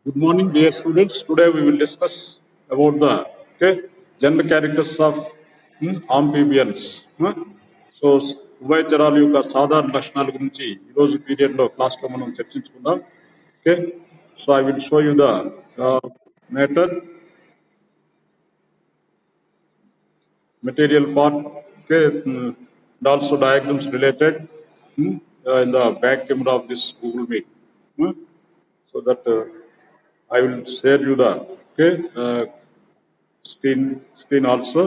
Good morning, dear students. Today we will discuss about the general characters of amphibians. So ఉభయచరాల యొక్క సాధారణ లక్షణాల గురించి ఈరోజు పీరియడ్లో క్లాస్లో మనం చర్చించుకుందాం. Okay, so I will show you the matter material part, okay, and also diagrams related in the back camera of this Google Meet. So that I will share you the screen also.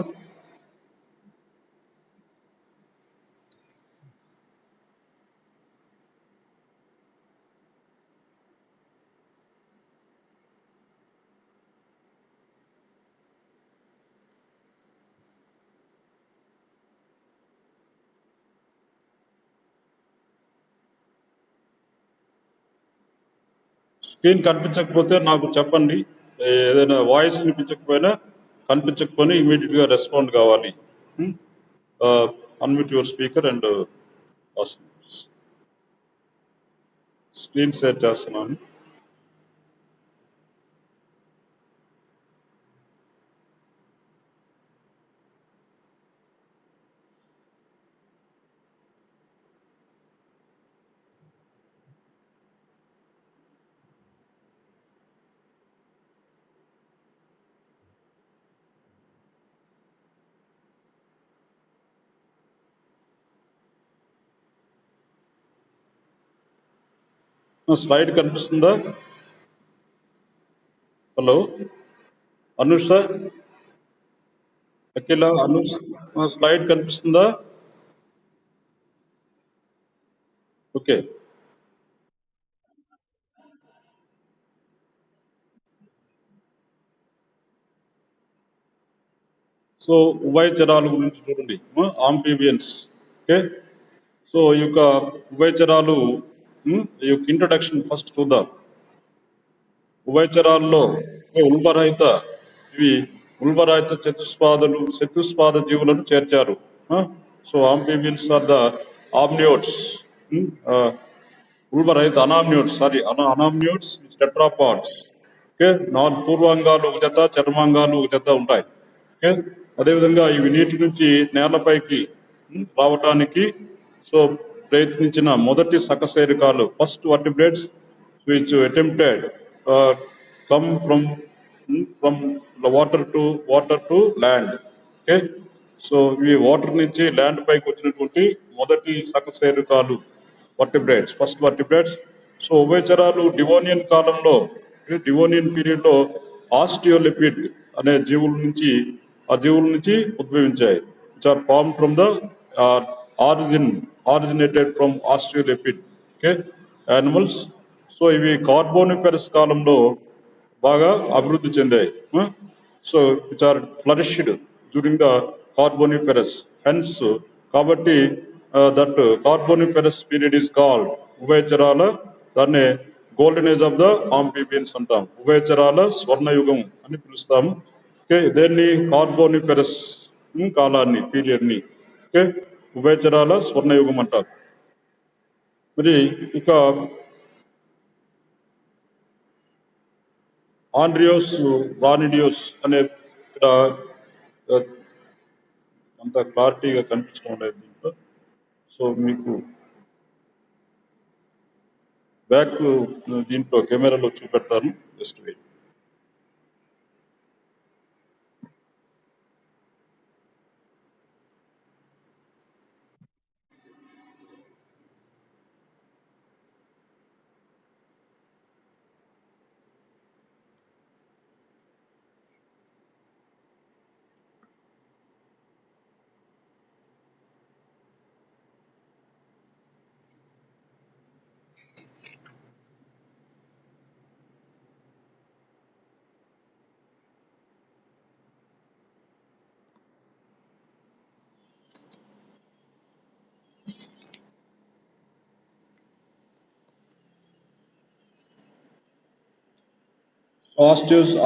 Screen కనిపించకపోతే నాకు చెప్పండి, ఏదైనా voice వినిపించకపోయినా కనిపించకపోయినా immediate గా respond కావాలి. Unmute your speaker and screen share చేస్తున్నాను. Slide కనిపిస్తుందా? హలో అనుష, అఖిల, అనుష్, స్లైడ్ కనిపిస్తుందా? ఓకే, సో ఉభయచరాల గురించి చూడండి, ఆంఫీబియన్స్. ఓకే, సో ఈ యొక్క ఉభయచరాలు ఈ యొక్క ఇంట్రొడక్షన్ ఫస్ట్ చూద్దాం. ఉభయచరాల్లో ఉల్బరహిత ఇవి ఉల్బరహిత చతుస్పాద జీవులను చేర్చారు. So amphibians are the amniotes, ఉల్బరహిత అనామ్నియోట్స్, అనామ్నియోట్స్ టెట్రాపాడ్స్. ఓకే, నాలుగు పూర్వాంగాలు ఒక జత, చర్మాంగాలు ఒక జత ఉంటాయి. ఓకే, అదేవిధంగా ఇవి నీటి నుంచి నేలపైకి రావటానికి సో ప్రయత్నించిన మొదటి సకశేరుకాలు, first vertebrates which attempted come from the water to land. Okay, so ఇవి వాటర్ నుంచి ల్యాండ్ పైకి వచ్చినటువంటి మొదటి సకశేరుకాలు వర్టిబ్రేట్స్, ఫస్ట్ వర్టిబ్రేట్స్. సో ఉభయచరాలు డివోనియన్ కాలంలో, డివోనియన్ పీరియడ్ లో ఆస్టియోలిపిడ్ అనే ఆ జీవుల నుంచి ఉద్భవించాయి, which are form from the originated from osteolepid animals. So ఇవి కార్బోనిఫెరస్ కాలంలో బాగా అభివృద్ధి చెందాయి. So which are flourished during the Carboniferous. Hence కాబట్టి that Carboniferous period is called ఉభయచరాల, దాన్ని golden age of the amphibians అంటాం, ఉభయచరాల స్వర్ణయుగం అని పిలుస్తాము. ఓకే, దేన్ని కార్బోనిఫెరస్ కాలాన్ని, పీరియడ్ని ఓకే ఉభయచరాల స్వర్ణయుగం అంటారు. మరి ఇక ఆండ్రియోస్ వానిడియోస్ అనే ఇక్కడ అంత క్లారిటీగా కనిపించడం లేదు దీంట్లో. సో మీకు బ్యాక్ దీంట్లో కెమెరాలో చూపెడతాను, జస్ట్ వెయిట్.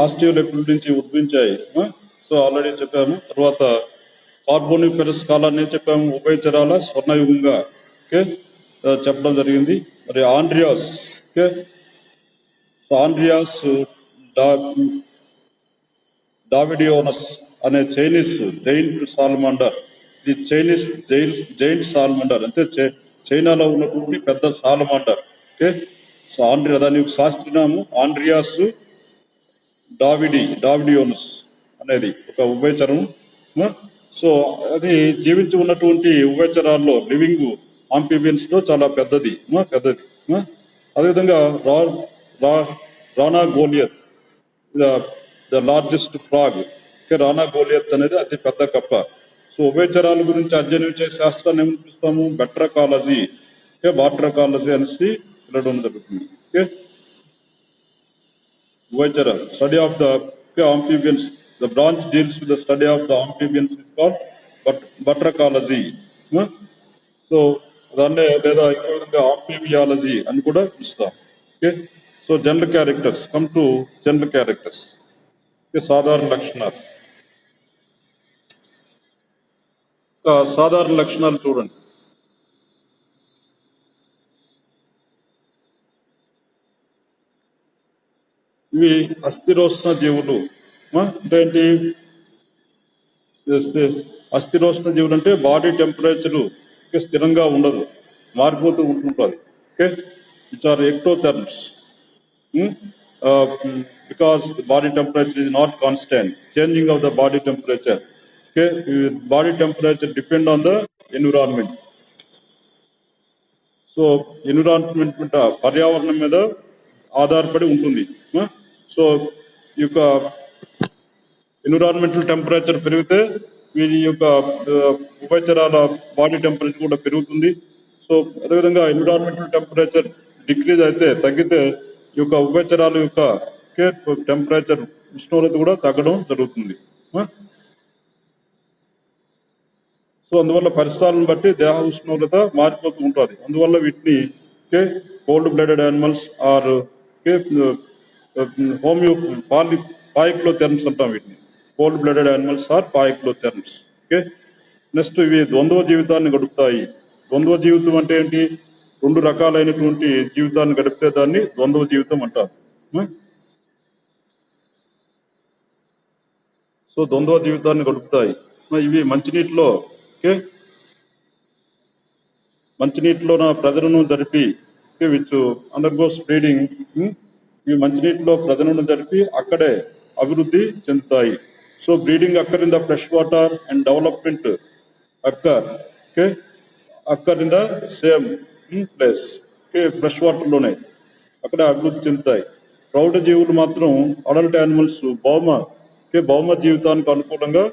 ఆస్టియోలెపిడ్ నుంచి ఉద్భవించాయి. సో ఆల్రెడీ చెప్పాము. తర్వాత కార్బోనిఫెరస్ కాలాన్ని చెప్పాము, ఉభయచరాల స్వర్ణయుగంగా ఓకే చెప్పడం జరిగింది. మరి ఆండ్రియాస్ ఓకే సో ఆండ్రియాస్ డావిడియోనస్ అనే చైనీస్ జైంట్ సాల్మండర్, ఇది చైనీస్ జైంట్ సాల్మండర్ అంటే చైనాలో ఉన్నటువంటి పెద్ద సాల్మండర్. ఓకే, సో దాని శాస్త్రనామం ఆండ్రియాస్ డావిడియోనస్ అనేది ఒక ఉభయచరం. సో అది జీవించి ఉన్నటువంటి ఉభయచరాల్లో లివింగ్ ఆంఫిబియన్స్ లో చాలా పెద్దది. అదేవిధంగా రానా Goliath, the largest frog. Rana Goliath అనేది అతి పెద్ద కప్ప. సో ఉభయచరాల గురించి అధ్యయనం చేసే శాస్త్రాన్ని ఏమని పిలుస్తాము? బెట్రకాలజీ, బాట్రకాలజీ అనేసి పిలవడం జరుగుతుంది. ఓకే, ఉభయచర study of the amphibians. The branch deals with the study of the amphibians is called batrachology. So దాన్నే లేదా ఇంకో విధంగా ఆంఫిబియాలజీ అని కూడా పిలుస్తాం. Okay, so general characters, come to general characters. సాధారణ లక్షణాలు. సాధారణ లక్షణాలు చూడండి. ఇవి అస్థిరోష్ణ జీవులు. అంటే ఏంటి? అస్థిరోష్ణ జీవులు అంటే బాడీ టెంపరేచరు స్థిరంగా ఉండదు, మారిపోతూ ఉంటుంటుంది. Okay, which are ectotherms. Because the body temperature is not constant, changing of the body temperature. Okay, body temperature depend on the environment. So environment పర్యావరణం మీద ఆధారపడి ఉంటుంది. సో ఈ యొక్క ఎన్విరాన్మెంటల్ టెంపరేచర్ పెరిగితే వీరి యొక్క ఉభయచరాల బాడీ టెంపరేచర్ కూడా పెరుగుతుంది. సో అదేవిధంగా ఎన్విరాన్మెంటల్ టెంపరేచర్ డిక్రీజ్ అయితే, తగ్గితే ఈ యొక్క ఉభయచరాల యొక్క టెంపరేచర్ ఉష్ణోగ్రత కూడా తగ్గడం జరుగుతుంది. సో అందువల్ల పరిసరాలను బట్టి దేహ ఉష్ణోగ్రత మారిపోతూ ఉంటుంది. అందువల్ల వీటిని cold blooded animals or poikilotherms అంటాం. వీటిని cold blooded animals or poikilotherms. Okay, next ఇవి ద్వంద్వ జీవితాన్ని గడుపుతాయి. ద్వంద్వ జీవితం అంటే ఏంటి? రెండు రకాలైనటువంటి జీవితాన్ని గడిపితే దాన్ని ద్వంద్వ జీవితం అంటారు. సో ద్వంద్వ జీవితాన్ని గడుపుతాయి. ఇవి మంచినీటిలో మంచినీటిలోన ప్రజలను జరిపి విచ్ అండర్గోస్ బ్రీడింగ్. ఇవి మంచినీటిలో ప్రజలను జరిపి అక్కడే అభివృద్ధి చెందుతాయి. So breeding occur in the fresh water and development occur in the same place. Fresh వాటర్లోనే అక్కడ అభివృద్ధి చెందుతాయి. ప్రౌఢ జీవులు మాత్రం అడల్ట్ యానిమల్స్ భౌమ జీవితానికి అనుకూలంగా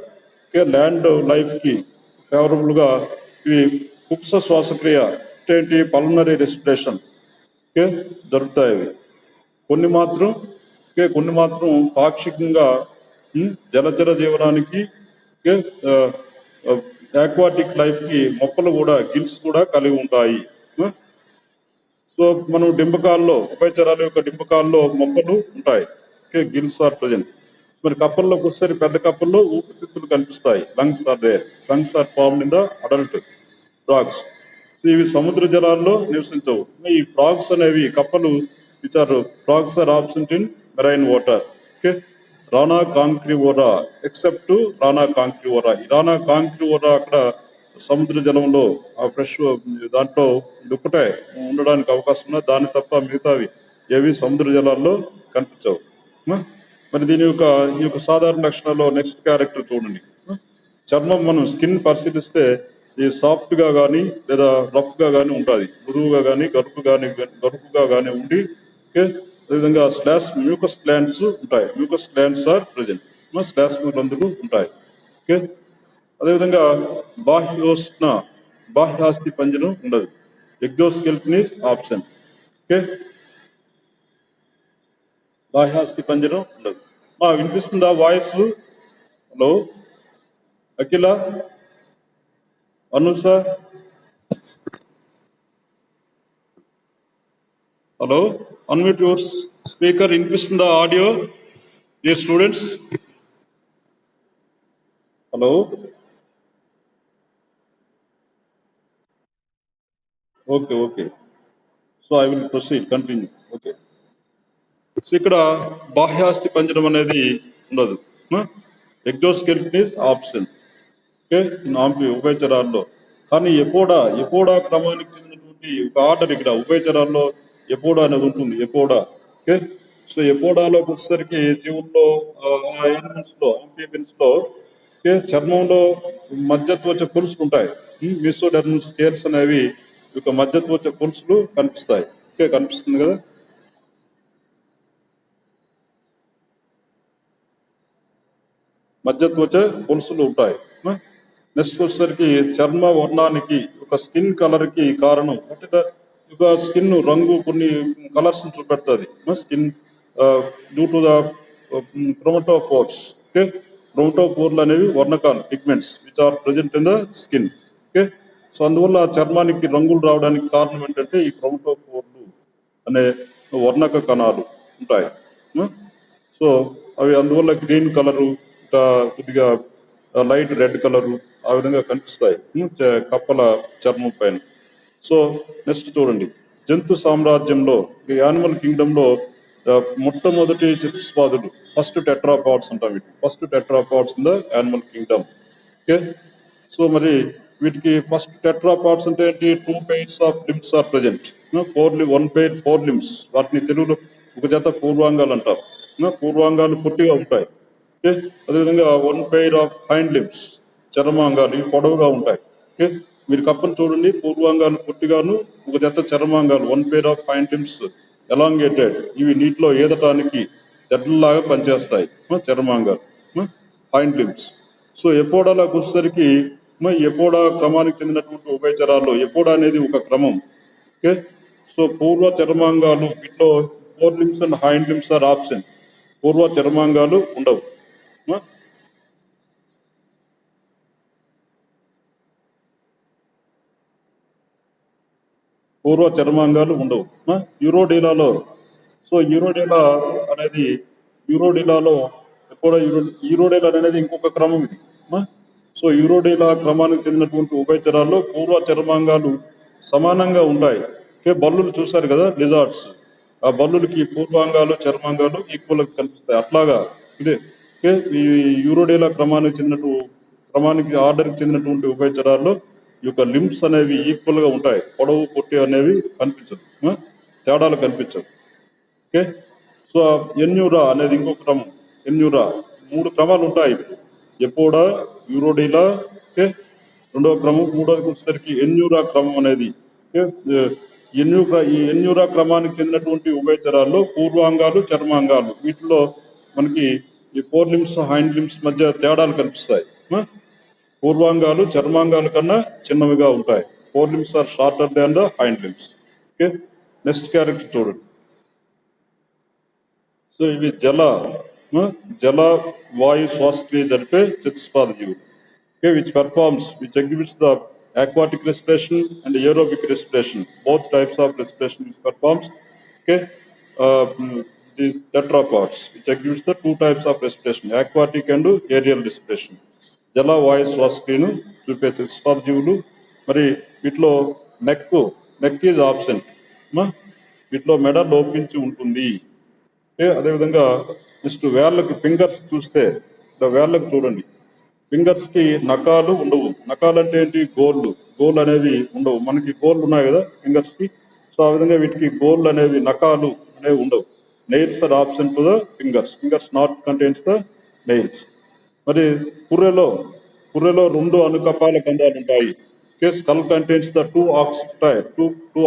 ల్యాండ్ లైఫ్కి ఫేవరబుల్గా ఇవి కుప్స శ్వాసక్రియ ఏంటి పల్మనరీ రెస్పిరేషన్ జరుగుతాయి. కొన్ని మాత్రం పాక్షికంగా జలచర జీవనానికి ఆక్వాటిక్ లైఫ్కి మొక్కలు కూడా గిల్స్ కూడా కలిగి ఉంటాయి. సో మనం డింబకాల్లో ఉభయచరాల యొక్క డింబకాల్లో మొక్కలు ఉంటాయి. Gills are present. మరి కప్పల్లోకి వస్తే పెద్ద కప్పల్లో ఊపిరితిత్తులు కనిపిస్తాయి. Lungs are formed in the adult frogs. So ఇవి సముద్ర జలాల్లో నివసించవు. ఈ ఫ్రాగ్స్ అనేవి కప్పలు frogs are absent in marine water. Okay, Rana cancrivora except Rana cancrivora. ఈ రానా కాంక్రివోరా అక్కడ సముద్ర జలంలో ఆ ఫ్రెష్ దాంట్లో దుక్కటే ఉండడానికి అవకాశం ఉన్నది. దాని తప్ప మిగతావి ఏవి సముద్ర జలాల్లో కనిపించవు. మరి ఈ యొక్క సాధారణ లక్షణాల్లో నెక్స్ట్ క్యారెక్టర్ చూడండి. చర్మం మనం స్కిన్ పరిశీలిస్తే ఇది సాఫ్ట్గా కానీ లేదా రఫ్గా కానీ ఉంటుంది. మృదువుగా కానీ గరుకుగా కానీ ఉండి అదేవిధంగా మ్యూకస్ గ్లాండ్స్ ఉంటాయి. Mucus glands are present. రంధ్రులు ఉంటాయి. ఓకే, అదేవిధంగా బాహ్యాస్థి పంజరం ఉండదు. Exoskeleton is option. ఓకే, బాహ్యాస్థి పంజరం ఉండదు. వినిపిస్తుందా voice? Hello Akhila, Anusha, hello, unmute your speaker. వినిపిస్తుందా audio dear students? Hello, okay. So I will proceed, continue. Okay, so ఇక్కడ బాహ్యాస్థి పంజరం అనేది ఉండదు. Exoskeleton is absent. ఓకే, ఉభయచరాల్లో. కానీ ఎపోడా క్రమానికి చెందినటువంటి ఒక ఆర్డర్ ఇక్కడ ఉభయచరాల్లో ఎపోడా అనేది ఉంటుంది. ఎపోడా. ఓకే, సో ఎపోడాలోకి వచ్చేసరికి జీవుల్లో యానిమల్స్ లో ఆంఫిబియన్స్ లో చర్మంలో మధ్యత్వచ పొలుసులు ఉంటాయి. మీసోడెర్మల్ స్కేల్స్ అనేవి ఒక మధ్యత్వచ పొలుసులు కనిపిస్తాయి. ఓకే, కనిపిస్తుంది కదా. మధ్యత్వచ పొలుసులు ఉంటాయి. నెక్స్ట్ వచ్చేసరికి చర్మ వర్ణానికి ఒక స్కిన్ కలర్ కి కారణం ఒక స్కిన్ రంగు కొన్ని కలర్స్ చూపెడుతుంది. Skin due to the chromatophores. Okay, క్రోమటోఫోర్లు అనేవి వర్ణకాలు, pigments which are present in the skin. Okay, so అందువల్ల చర్మానికి రంగులు రావడానికి కారణం ఏంటంటే ఈ క్రోమటోఫోర్లు అనే వర్ణక కణాలు ఉంటాయి. సో అవి అందువల్ల గ్రీన్ కలరు, కొద్దిగా లైట్ రెడ్ కలరు ఆ విధంగా కనిపిస్తాయి కప్పల చర్మం పైన. సో నెక్స్ట్ చూడండి, జంతు సామ్రాజ్యంలో యానిమల్ కింగ్డమ్ లో మొట్టమొదటి చతుస్పాదులు, ఫస్ట్ టెట్రాపాడ్స్ అంటాం వీటి. First tetrapods in the animal kingdom. Okay, so మరి వీటికి ఫస్ట్ టెట్రాపాడ్స్ అంటే ఏంటి? 2 pairs of limbs are present. 1 pair 4 limbs. వాటిని తెలుగులో ఒక జత పూర్వాంగాలు అంటారు. పూర్వాంగాలు పొట్టిగా ఉంటాయి. ఓకే, అదేవిధంగా 1 pair ఆఫ్ హైండ్ లిమ్స్, చర్మాంగాలు ఇవి పొడవుగా ఉంటాయి. ఓకే, మీరు కప్పలు చూడండి, పూర్వాంగాలు పొట్టిగాను, ఒక జత చర్మాంగాలు 1 pair of hind limbs elongated. ఇవి నీటిలో ఈదటానికి జడ్లలాగా పనిచేస్తాయి చర్మాంగాలు, హైండ్ లిమ్స్. సో ఎపోడాలకు వచ్చేసరికి ఎపోడా క్రమానికి చెందినటువంటి ఉభయచరాల్లో ఎపోడా అనేది ఒక క్రమం. ఓకే, సో పూర్వ చర్మాంగాలు వీటిలో 4 limbs and hind limbs are absent. పూర్వ చర్మాంగాలు ఉండవు. పూర్వ చర్మాంగాలు ఉండవు యూరోడీలాలో. సో యూరోడీలా అనేది యూరోడీలా అనేది ఇంకొక క్రమం ఇది. సో యూరోడీలా క్రమానికి చెందినటువంటి ఉభయచరాల్లో పూర్వ చర్మాంగాలు సమానంగా ఉంటాయి. బల్లులు చూశారు కదా, లిజార్డ్స్. ఆ బల్లులకి పూర్వాంగాలు చర్మాంగాలు ఈక్వల్ కనిపిస్తాయి. అట్లాగా ఇదే ఈ యూరోడీలా క్రమానికి ఆర్డర్కి చెందినటువంటి ఉభయచరాల్లో ఈ యొక్క లిమ్స్ అనేవి ఈక్వల్ గా ఉంటాయి. పొడవు పొట్టి అనేవి కనిపించదు, తేడాలు కనిపించదు. ఓకే, సో ఎన్యూరా అనేది ఇంకొక క్రమం. ఎన్యూరా 3 క్రమాలు ఉంటాయి. ఎపోడా, యూరోడీలా, ఓకే, రెండవ క్రమం. మూడవది వచ్చేసరికి ఎన్యూరా క్రమం అనేది. ఈ ఎన్యూరా క్రమానికి చెందినటువంటి ఉభయచరాల్లో పూర్వాంగాలు చర్మాంగాలు వీటిలో మనకి ఈ 4 limbs హైండ్ లిమ్స్ మధ్య తేడాలు కనిపిస్తాయి. పూర్వాంగాలు చర్మాంగాల కన్నా చిన్నవిగా ఉంటాయి. 4 limbs are shorter than the hind limbs. Okay, next character చూడండి. సో ఇవి జల వాయు శ్వాసక్రియ జరిపే చతుస్పాద జీవులు. Okay, which exhibits the aquatic respiration and aerobic respiration, both types of respiration which performs. Okay, these tetrapods which exhibits the 2 types of respiration, aquatic and aerial respiration. జల వాయు శ్వాసక్రియను చూపే చతుస్పాద జీవులు. మరి వీటిలో నెక్ ఈజ్ ఆబ్సెంట్. వీటిలో మెడ లోపించి ఉంటుంది. అదేవిధంగా నెక్స్ట్ వేళ్ళకి ఫింగర్స్ చూస్తే, వేళ్ళకు చూడండి, ఫింగర్స్ కి నఖాలు ఉండవు. నఖాలు అంటే ఏంటి? గోళ్ళు అనేవి ఉండవు. మనకి గోళ్ళు ఉన్నాయి కదా ఫింగర్స్ కి. సో ఆ విధంగా వీటికి గోళ్ళు అనేవి, నఖాలు అనేవి ఉండవు. Nails are absent to the fingers not contains the nails. మరి పుర్రెలో 2 అనుకపాల కండాలు ఉంటాయి. Skull contains the 2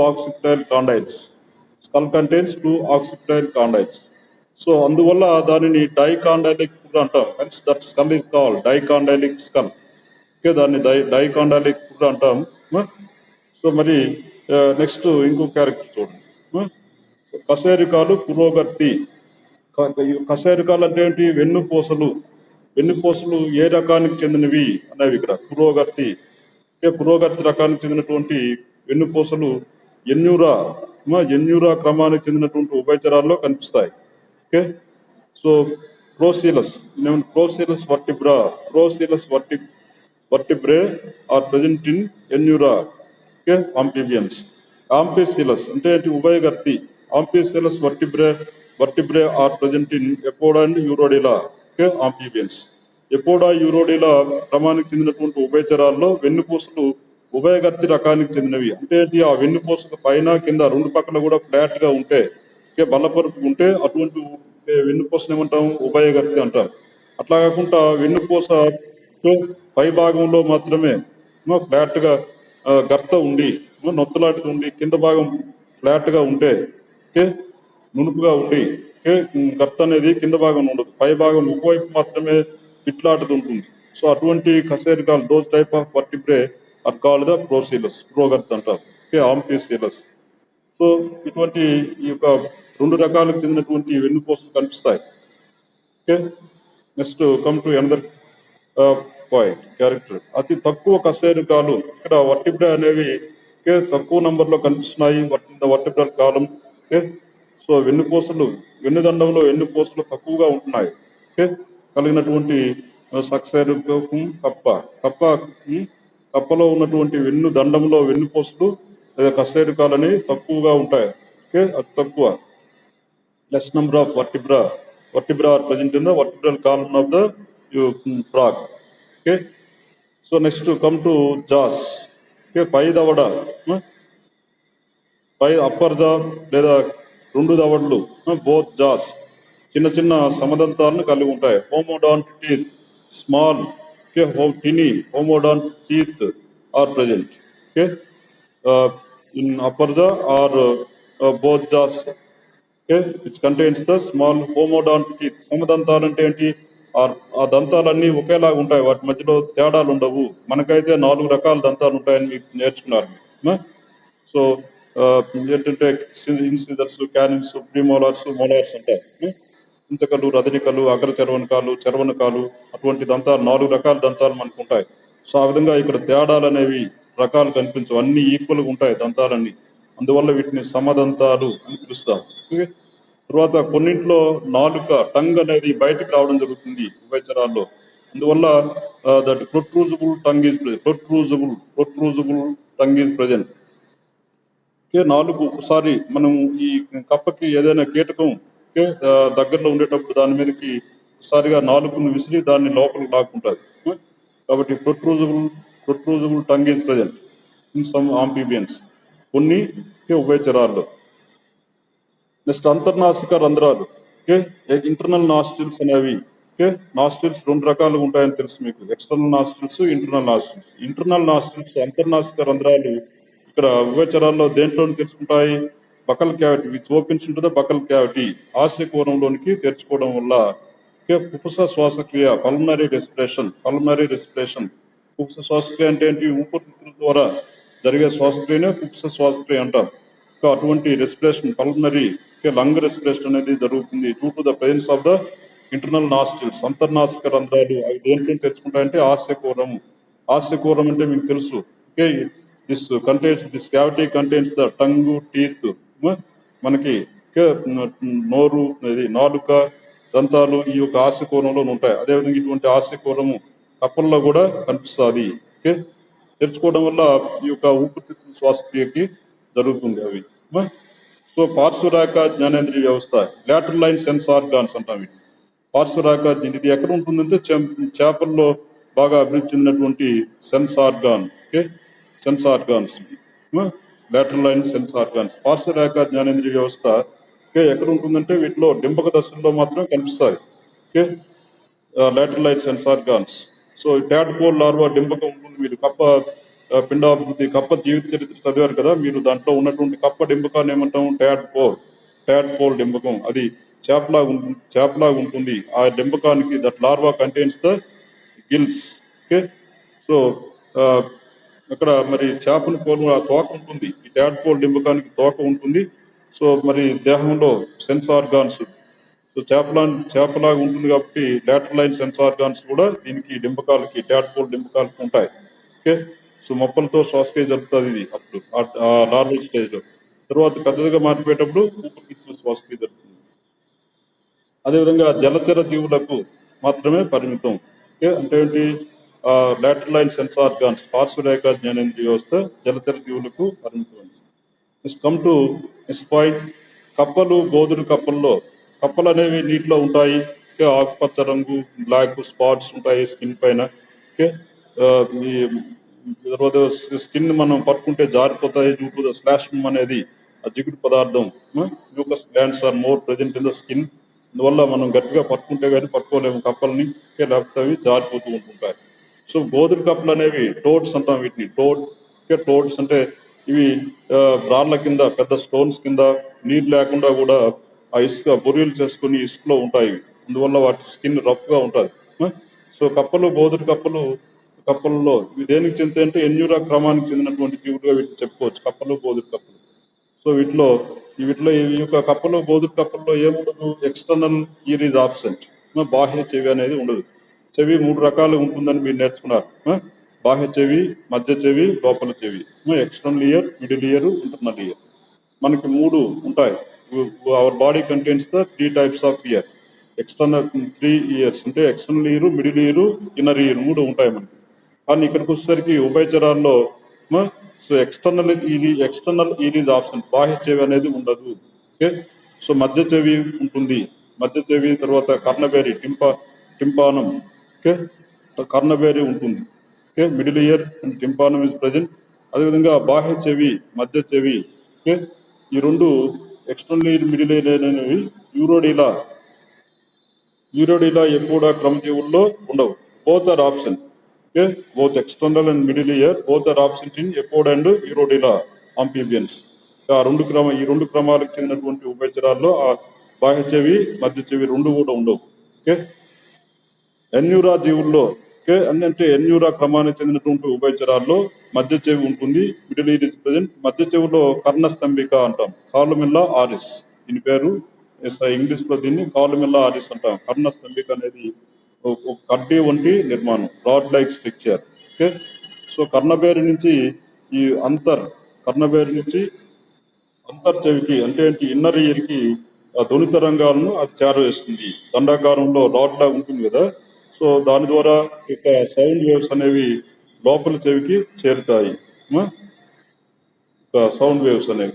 occipital condyles. Skull contains 2 occipital condyles. So అందువల్ల దానిని డైకాండైలిక్ కూడా అంటాం. That skull is called dicondylic skull. Okay, దాన్ని డైకాండైలిక్ కూడా అంటాం. సో మరి నెక్స్ట్ ఇంకో క్యారెక్టర్ చూడండి. కశేరుకాలు, పురోగతి. కశేరుకాలు అంటే ఏంటి? వెన్నుపూసలు ఏ రకానికి చెందినవి అనేవి ఇక్కడ పురోగతి. పురోగతి రకానికి చెందినటువంటి వెన్నుపూసలు ఎన్యూరా క్రమానికి చెందినటువంటి ఉభయచరాల్లో కనిపిస్తాయి. Okay, so procoelous vertebrae are present in Anura. Okay, amphibians. Amphicoelous అంటే ఉభయగర్తి. Amphicoelous vertebrae vertebrae are present in Apoda and Urodela, okay, amphibians. Apoda Urodela క్రమానికి చెందినటువంటి ఉభయచరాల్లో వెన్నుపూసలు ఉభయగర్తి రకానికి చెందినవి. అంటే ఆ వెన్నుపూసల పైన కింద రెండు పక్కల కూడా ఫ్లాట్ గా ఉంటే, బల్లపరుపు ఉంటే అటువంటి వెన్నుపూసను ఏమంటాం? ఉభయగర్తి అంటాం. అట్లా కాకుండా వెన్నుపూస పై భాగంలో మాత్రమే ఫ్లాట్ గా గర్త ఉండి నొత్తలాంటిది ఉండి కింద భాగం ఫ్లాట్ గా ఉంటే, నునుపుగా ఉండి గర్త అనేది కింద భాగం ఉండదు, పై భాగం ఒకవైపు మాత్రమే ఇట్లాంటిది ఉంటుంది. సో అటువంటి కశేరుకాలు, those type of vertebrae are called the procoelous, ప్రోగర్త్ అంటారు, ఆంఫిసీలస్. సో ఇటువంటి ఈ యొక్క రెండు రకాలకు చెందినటువంటి వెన్నుపూసలు కనిపిస్తాయి. Okay, next come to another point, character. అతి తక్కువ కశేరుకాలు ఇక్కడ వర్టిబ్రే అనేవి తక్కువ నంబర్ లో కనిపిస్తున్నాయి వర్టిబ్రల్ కాలం. సో వెన్నుపూసలు, వెన్నుదండంలో వెన్నుపూసలు తక్కువగా ఉంటున్నాయి. కలిగినటువంటి సక్సేరుకం కప్ప, కప్పలో ఉన్నటువంటి వెన్ను దండంలో వెన్నుపూసలు లేదా కశేరుకాలని తక్కువగా ఉంటాయి. అతి తక్కువ. Less number of vertebra are present in the vertebral column of the frog. Okay, so next come to jaws. పై దవడ, పై అప్పర్ జా లేదా రెండు దవడలు, బోత్ జాస్ చిన్న చిన్న సమదంతాలను కలిగి ఉంటాయి. Homodont teeth, small tiny homodont teeth are present in upper jaw or both jaws, which contains the small homodont teeth. సమదంతాలు అంటే ఏంటి? ఆ దంతాలన్నీ ఒకేలాగా ఉంటాయి, వాటి మధ్యలో తేడాలు ఉండవు. మనకైతే 4 రకాల దంతాలు ఉంటాయని మీకు నేర్చుకున్నారు. సో ఏంటంటే ఇన్సిజర్స్, క్యానిన్స్, ప్రీమోలార్స్, మోలార్స్ అంటారు. ఇంతకలు, రదనికలు, అగ్ర చర్వనకాలు, చర్వనకాలు, అటువంటి దంతాలు 4 రకాల దంతాలు మనకు ఉంటాయి. సో ఆ విధంగా ఇక్కడ తేడాలు అనేవి రకాలు కనిపించవు, అన్ని ఈక్వల్గా ఉంటాయి దంతాలన్నీ. అందువల్ల వీటిని సమదంతాలు అని పిలుస్తాం. తర్వాత కొన్నింట్లో నాలుక, టంగ్ అనేది బయటకు రావడం జరుగుతుంది ఉభయచరాల్లో. అందువల్ల దట్ ప్రొట్రూజబుల్ టంగ్ ఈజ్ ప్రెజెంట్. నాలుగు ఒకసారి మనం ఈ కప్పకి ఏదైనా కీటకం దగ్గరలో ఉండేటప్పుడు దాని మీదకి ఒకసారిగా నాలుగును విసిరి దాన్ని లోపలికి లాక్కుంటుంది. కాబట్టి protrusible tongue is present in some amphibians, కొన్ని ఉభయచరాల్లో. నెక్స్ట్ అంతర్నాసిక రంధ్రాలు, ఇంటర్నల్ నాస్ట్రిల్స్ అనేవి. నాస్ట్రిల్స్ 2 రకాలుగా ఉంటాయని తెలుసు మీకు, external nostrils, internal nostrils. Internal nostrils, అంతర్నాసిక రంధ్రాలు ఇక్కడ ఉభయచరాల్లో దేంట్లో తెలుసుకుంటాయి? Buccal cavity, which opens into the buccal cavity, ఆశయ కోరంలోనికి తెరుచుకోవడం వల్ల పుపుస శ్వాసక్రియ, పల్మనరీ రెస్పిరేషన్. పుపుస శ్వాసక్రియ అంటే ఏంటి? ఊపిరితిత్తుల ద్వారా జరిగే శ్వాసక్రియనే పుపుస శ్వాసక్రియ అంటారు. సో అటువంటి రెస్పిరేషన్, పల్మనరీ లంగ్ రెస్పిరేషన్ అనేది జరుగుతుంది due to the presence of the internal nostrils. అంతర్నాసిక రంధ్రాలు అవి దేంట్లో తెరుచుకుంటాయంటే ఆశయకోరం. ఆశయకోరం అంటే మీకు తెలుసు. This cavity contains the tongue, teeth. మనకి నోరు, నాలుక, దంతాలు ఈ యొక్క ఆశయకోరంలో ఉంటాయి. అదేవిధంగా ఇటువంటి ఆశయకోరము కప్పల్లో కూడా కనిపిస్తుంది. తెరుచుకోవడం వల్ల ఈ యొక్క ఊపిరితిత్తుల శ్వాసక్రియకి జరుగుతుంది అవి. సో పార్శ్వరేఖ జ్ఞానేంద్రియ వ్యవస్థ, లాటరల్ లైన్ సెన్స్ ఆర్గాన్స్ అంటాం. పార్శ్వరేఖ ఇది ఎక్కడ ఉంటుందంటే చేపల్లో బాగా అభివృద్ధి చెందినటువంటి sense organs, lateral line sense organs. పార్శ్వరేఖ జ్ఞానేంద్రియ వ్యవస్థ ఎక్కడ ఉంటుందంటే వీటిలో డింబక దశల్లో మాత్రం కనిపిస్తాయి. Lateral line sense organs. So tadpole larva డింబకం ఉంటుంది. మీరు కప్ప పిండాభివృద్ధి, కప్ప జీవిత చరిత్ర చదివారు కదా మీరు, దాంట్లో ఉన్నటువంటి కప్ప డింబకాన్ని ఏమంటాం? ట్యాడ్పోల్ డింబకం. అది చేపలాగా ఉంటుంది. ఆ డింబకానికి that larva contains the gills. So అక్కడ మరి చేపను పోలు ఆ తోక ఉంటుంది. ఈ ట్యాడ్పోల్ డింబకానికి తోక ఉంటుంది. సో మరి దేహంలో సెన్స్ ఆర్గాన్స్, సో చేపలాగా ఉంటుంది కాబట్టి లాటరల్ లైన్ సెన్స్ ఆర్గాన్స్ కూడా దీనికి డింబకాలకి, ట్యాడ్పోల్ డింబకాలకి ఉంటాయి. సో మొప్పలతో శ్వాసక్రియ జరుగుతుంది ఇది అప్పుడు ఆ నార్మల్ స్టేజ్ లో. తర్వాత పెద్దదిగా మారిపోయేటప్పుడు ఊపిరితిత్తుల శ్వాసక్రియ జరుగుతుంది. అదేవిధంగా జలచర జీవులకు మాత్రమే పరిమితం. అంటే ఏంటి? లాటరల్ లైన్ సెన్స్ ఆర్గాన్స్, పార్శ్వరేఖ జ్ఞానేంద్రియ వ్యవస్థ జలచర జీవులకు పరిమితం. Next come to next point, కప్పలు, గోధుమ కప్పల్లో కప్పలు అనేవి నీటిలో ఉంటాయి. ఓకే, ఆకుపచ్చ రంగు బ్లాక్ స్పాట్స్ ఉంటాయి స్కిన్ పైన. ఓకే, ఈ తర్వాత స్కిన్ మనం పట్టుకుంటే జారిపోతాయి డ్యూ టు ద స్లాష్మ్ అనేది ఆ జిగురు పదార్థం. Mucus glands are more present in the skin. అందువల్ల మనం గట్టిగా పట్టుకుంటే కానీ పట్టుకోలేము కప్పల్ని. ఓకే, లేకపోతే అవి జారిపోతూ ఉంటుంటాయి. సో గోధుమ కప్పలు అనేవి టోడ్స్ అంటాం వీటిని. టోడ్స్ అంటే ఇవి రాళ్ళ కింద పెద్ద స్టోన్స్ కింద నీరు లేకుండా కూడా ఆ ఇసుక బొరియలు చేసుకుని ఇసుకలో ఉంటాయి. అందువల్ల వాటి స్కిన్ రఫ్ గా ఉంటుంది. సో గోధుమ కప్పలలో ఇవి దేనికి చెందుతాయి అంటే ఎన్యూరా క్రమానికి చెందినటువంటి జీవులుగా వీటిని చెప్పుకోవచ్చు, గోధుమ కప్పలు. సో వీటిలో ఈ యొక్క గోధుమ కప్పల్లో ఏముండదు, ఎక్స్టర్నల్ ఇయర్ ఈజ్ ఆబ్సెంట్. బాహ్య చెవి అనేది ఉండదు. చెవి 3 రకాలు ఉంటుందని మీరు నేర్చుకున్నారు. బాహ్య చెవి, మధ్య చెవి, లోపల చెవి. External ear, middle ear, internal ear. మనకి 3 ఉంటాయి. Our body contains the 3 types of ear. External 3 ears అంటే external ear, middle ear, inner ear 3 ఉంటాయి మనకి. కానీ ఇక్కడికి వచ్చేసరికి ఉభయచరాల్లో so external ear is absent. బాహ్య చెవి అనేది ఉండదు. ఓకే, సో మధ్య చెవి ఉంటుంది. మధ్య చెవి తర్వాత కర్ణబేరి టింపానం. ఓకే, కర్ణబేరి ఉంటుంది. Okay, middle ear and tympanum is present. అదేవిధంగా బాహ్య చెవి, మధ్య చెవి. ఓకే, ఈ రెండు ఎక్స్టర్నల్ ఇయర్, మిడిల్ ఇయర్ అనేవి యూరోడిలా ఎక్కువ క్రమజీవుల్లో ఉండవు. Both are absent. Okay, both external and middle ear both are absent in Apoda and Urodela amphibians. ఈ రెండు క్రమాలకు చెందినటువంటి ఉభయచరాల్లో ఆ బాహ్య చెవి, మధ్య చెవి 2 కూడా ఉండవు. ఓకే, ఎన్యూరా జీవుల్లో అంటే ఎన్యూరా క్రమానికి చెందినటువంటి ఉభయచరాల్లో మధ్య చెవి ఉంటుంది, మిడిల్ ఇయర్ ఇస్ ప్రెజెంట్. మధ్య చెవిలో కర్ణస్తంభిక అంటాం, కాలుమెల్లా ఆరిస్. దీని పేరు ఇంగ్లీష్ లో దీన్ని కాలుమెల్లా ఆరిస్ అంటాం. కర్ణస్తంభిక అనేది ఒక కడ్డీ వంటి నిర్మాణం, rod like structure. Okay, so కర్ణబేరి నుంచి అంతర్చెవికి అంటే ఇన్నర్ ఇయర్ కి ధ్వని తరంగాలను అది చేరవేస్తుంది. దండాకారంలో రాడ్ లాగా ఉంటుంది కదా, సో దాని ద్వారా ఇక సౌండ్ వేవ్స్ అనేవి లోపల చెవికి చేరుతాయి. సౌండ్ వేవ్స్ అనేవి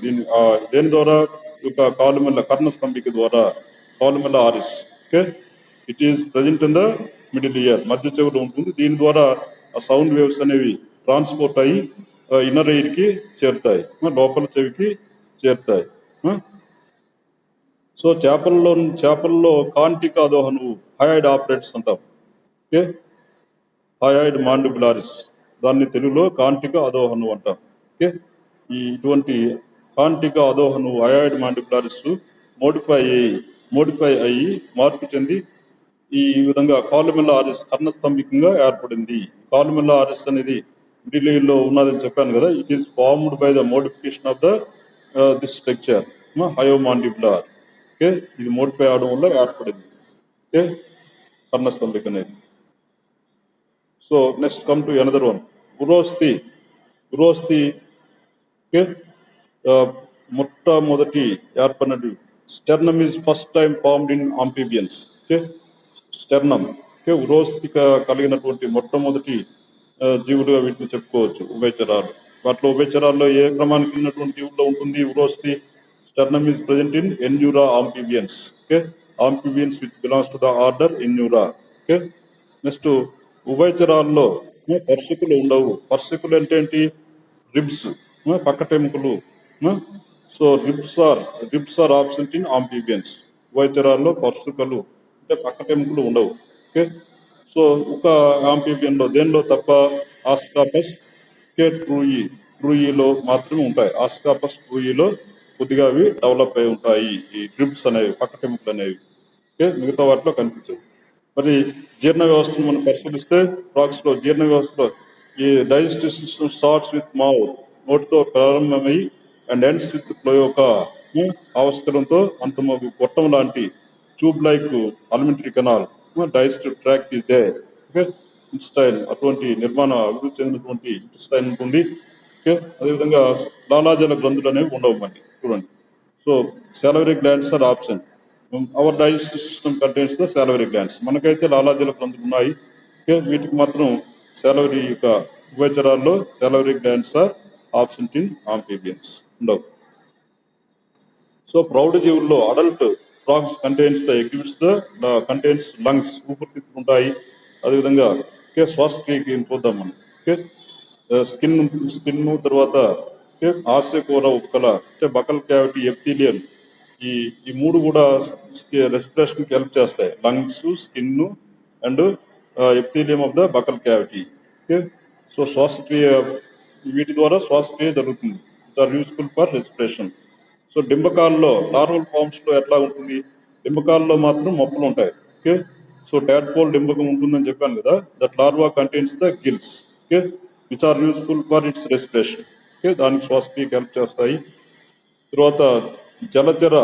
దేని ద్వారా కాలుమెల్ల కర్ణస్తంభిక ద్వారా, columella auris. Okay, it is present in the middle ear, మధ్య చెవిలో ఉంటుంది. దీని ద్వారా ఆ సౌండ్ వేవ్స్ అనేవి ట్రాన్స్పోర్ట్ అయ్యి ఇన్నర్ ఇయర్ కి చేరుతాయి, లోపల చెవికి చేరుతాయి. సో చేపల్లో కాంటిక అదోహను హయాయిడ్ ఆపరేట్స్ అంటాం. ఓకే, హయాయిడ్ మాండిబులారిస్, దాన్ని తెలుగులో కాంటిక అదోహను అంటాం. ఓకే, ఇటువంటి కాంటిక అదోహను హయాయిడ్ మాండిబులారిస్ మోడిఫై అయ్యి మార్పు చెంది ఈ విధంగా కాలుమెల్లా ఆరిస్ కర్ణస్తంభికంగా ఏర్పడింది. కాలుమెల్లా ఆరిస్ అనేది మిడిల్ ఇయర్ లో ఉన్నదని చెప్పాను కదా. It is formed by the modification of the this structure hyomandibular. Okay, ఇది మోడిఫై అవడం వల్ల ఏర్పడింది. ఓకే, కర్ణస్తంభిక అనేది. So next come to another one, ఉరోస్తి. ఓకే, మొట్టమొదటి ఏర్పడినది sternum is first time formed in amphibians. Okay, sternum. Okay, ఉరోస్తి కలిగినటువంటి మొట్టమొదటి జీవులుగా వీటిని చెప్పుకోవచ్చు ఉభయచరాలు. వాటిలో ఉభయచరాల్లో ఏ క్రమానికి చెందినటువంటి జీవుల్లో ఉంటుంది ఉరోస్తి? Sternum is present in Anura amphibians. Okay, amphibians which belongs to the order Anura. Okay, next ఉభయచరాల్లో పర్సికులు ఉండవు. పర్సికులు అంటే ఏంటి? రిబ్స్, పక్కటెముకలు. So ribs are absent in amphibians. ఉభయచరాల్లో పర్సికలు అంటే పక్కటెముకలు ఉండవు. ఓకే, సో ఒక ఆంఫీబియన్ లో దేనిలో తప్ప ఆస్కాపస్, ట్రూయిలో మాత్రమే ఉంటాయి. ఆస్కాపస్, ట్రూయిలో కొద్దిగా అవి డెవలప్ అయి ఉంటాయి ఈ రిబ్స్ అనేవి, పక్కటెముకలు అనేవి. ఓకే, మిగతా వాటిలో కనిపించవు. మరి జీర్ణ వ్యవస్థను మనం పరిశీలిస్తే ఫ్రాగ్స్ లో జీర్ణ వ్యవస్థలో ఈ digestive system starts with mouth, నోటితో ప్రారంభమై అండ్ ఎండ్స్ విత్ క్లోయోకా, ఆవస్కరంతో అంతమగు గొట్టం లాంటి tube like alimentary canal, digestive tract is there. Okay, intestine అటువంటి నిర్మాణ అభివృద్ధి చెందినటువంటి ఇంటెస్టైన్ ఉంటుంది. ఓకే, అదేవిధంగా లాలాజల గ్రంథులు అనేవి ఉండవు మనకి. చూడండి, so salivary glands are absent. Our digestive system contains the salivary glands. మనకైతే లాలాజల గ్రంథులు ఉన్నాయి. ఓకే, వీటికి మాత్రం salivary యొక్క ఉభయచరాల్లో salivary glands are absent in amphibians ఉండవు. సో ప్రౌఢ జీవుల్లో ఫ్రాగ్స్ కంటైన్స్ లంగ్స్, ఊపిరితిత్తులు ఉంటాయి. అదేవిధంగా ఓకే శ్వాసక్రియకి చూద్దాం మనం. ఓకే స్కిన్ తర్వాత ఓకే ఆస్యకూర ఉక్కల అంటే బకల్ క్యావిటీ, ఎప్థీలియల్, ఈ ఈ మూడు కూడా రెస్పిరేషన్ కి హెల్ప్ చేస్తాయి. Lungs, skin and epithelium of the buccal cavity. Okay so శ్వాసక్రియ, వీటి ద్వారా శ్వాసక్రియ జరుగుతుంది. It's are useful for respiration. So డింబకాల్లో నార్మల్ ఫార్మ్స్ లో ఎట్లా ఉంటుంది, డింబకాల్లో మాత్రం మొప్పలు ఉంటాయి. ఓకే సో టాడ్పోల్ డింబకం ఉంటుందని చెప్పాను కదా, that larva contains the gills. Okay which are useful for its respiration. Okay దానికి శ్వాసక్రియకి హెల్ప్ చేస్తాయి. తర్వాత జలచర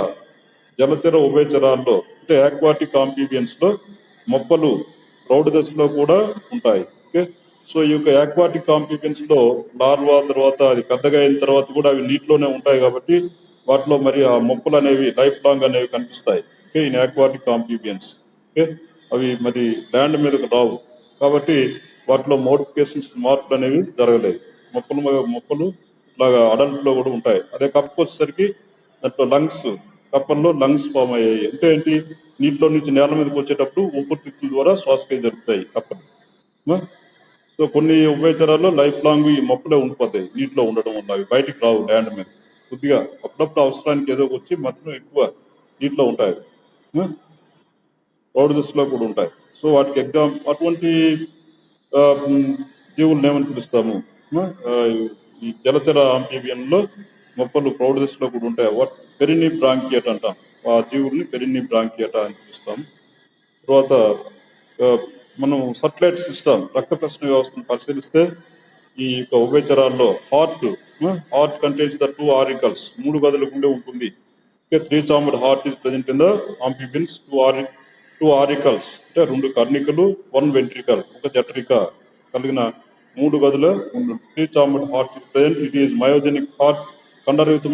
జలచర ఉభయచరాల్లో అంటే ఆక్వాటిక్ ఆంఫీబియన్స్ లో మొప్పలు ప్రౌఢ దశలో కూడా ఉంటాయి. ఓకే సో ఈ యొక్క ఆక్వాటిక్ ఆంఫీబియన్స్ లో లార్వా తర్వాత అది పెద్దగా అయిన తర్వాత కూడా అవి నీటిలోనే ఉంటాయి కాబట్టి వాటిలో మరి ఆ మొప్పలు అనేవి లైఫ్ లాంగ్ అనేవి కనిపిస్తాయి. Okay in aquatic amphibians. Okay అవి మరి ల్యాండ్ మీదకు రావు కాబట్టి వాటిలో మోడిఫికేషన్స్, మార్పులు అనేవి జరగలేదు. మొప్పలు ఇట్లాగా అడల్ట్ లో కూడా ఉంటాయి. అదే కప్పకు వచ్చేసరికి దాంట్లో కప్పల్లో లంగ్స్ ఫామ్ అయ్యాయి. అంటే ఏంటి, నీటిలో నుంచి నేల మీదకి వచ్చేటప్పుడు ఊపిరితిత్తుల ద్వారా శ్వాసక్రియ జరుగుతాయి కప్పలు. సో కొన్ని ఉభయచరాల్లో లైఫ్ లాంగ్ ఈ మొక్కలే ఉండిపోతాయి నీటిలో ఉండడం వల్ల, అవి బయటికి రావు ల్యాండ్ మీద. కొద్దిగా అప్పుడప్పుడు అవసరానికి ఏదో వచ్చి మాత్రం ఎక్కువ నీటిలో ఉంటాయి, ప్రౌఢ దశలో కూడా ఉంటాయి. సో వాటికి అటువంటి ఆ, జీవులను ఏమని పిలుస్తాము, ఆ, ఈ జలచర ఆంఫీబియన్లో మొక్కలు ప్రౌఢ దశలో కూడా ఉంటాయి. వాట్ పెరిని బ్రాంకియట్ అంటాం, ఆ జీవుల్ని పెరిని బ్రాంకియట అని పిలుస్తాం. తర్వాత ఆ, మనం సర్క్యులేట్ సిస్టమ్, రక్త ప్రసరణ వ్యవస్థను పరిశీలిస్తే ఈ యొక్క ఉభయచరాల్లో హార్ట్ కంటైన్స్ ద 2 ఆరికల్స్, 3 గదుల గుండె ఉంటుంది. Three chambered heart is present in the amphibians. 2 auricles అంటే 2 కర్ణికలు, 1 వెంట్రికల్, ఒక జఠరిక కలిగిన 3 గదుల three chambered heart is present. It is myogenic heart, కండరయుత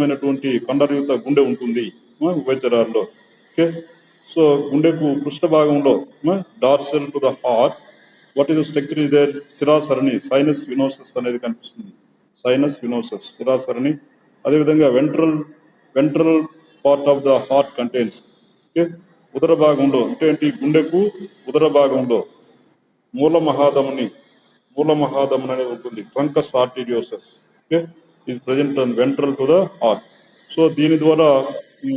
గుండె ఉంటుంది ఉభయచరాల్లో. ఓకే సో గుండెకు పృష్ఠ భాగంలో dorsal to the heart, what is the structure is there, శిరాసరణి, సైనస్ వినోసస్ అనేది కనిపిస్తుంది. సైనస్ వినోసస్, శిరాసరణి. అదేవిధంగా ventral part of the heart contains, okay ఉదర భాగంలో అంటే ఏంటి, గుండెకు ఉదర భాగంలో మూల మహాధమని అనేది ఉంటుంది. Truncus arteriosus okay is present on ventral to the heart. So దీని ద్వారా ఈ